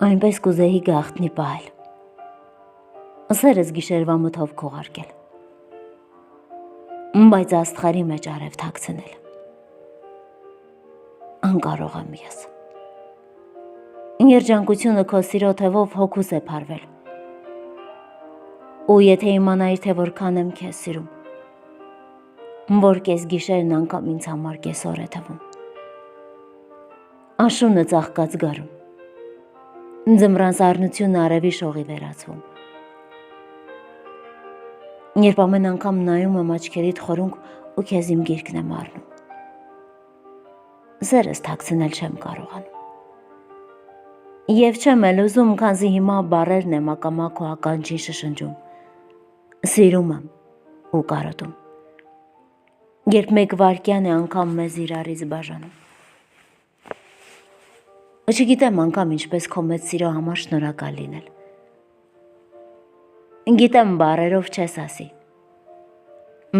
Այնպես կուզեի գաղտնի պահել, սերս գիշերվա մթով քողարկել, բայց աստղերի մեջ արև թաքցնել, անկարող եմ ես, երջանկությունը քո սիրո թևով հոգուս է փարվել, ու եթե իմանայիր, թե որքան եմ քեզ սիրում, որ կես գիշերն անգամ ինձ համար կեսօր է թվում, աշունը ծաղկած գարում, ձմռան սառնությունը արևի շողի վերածվում, երբ ամեն անգամ նայում եմ աչքերիդ խորունկ ու քեզ իմ գիրկն եմ առնում, սերս թաքցնել չեմ կարողանում, և չեմ էլ ուզում, քանզի հիմա բառերն եմ ակամա քո ականջին շշնջում, սիրում եմ ու կարոտում, երբ մեկ վայրկյան է անգամ մեզ իրարից բաժանում, չգիտեմ անգամ ինչպես քո մեծ սիրո համար շնորհակալ լինել, գիտեմ բառերով չես ասի,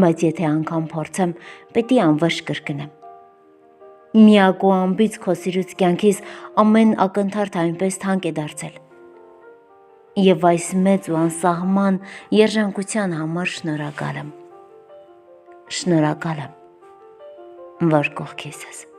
բայց եթե անգամ փորձեմ, պետք է անվրջ կրկնեմ, միակ ու անբիծ քո սիրուց կյանքիս ամեն ակնթարթ այնպես թանկ է դարձել, և այս մեծ ու անսահման երջանկության համար շնորհակալ եմ, որ կողքիս ես։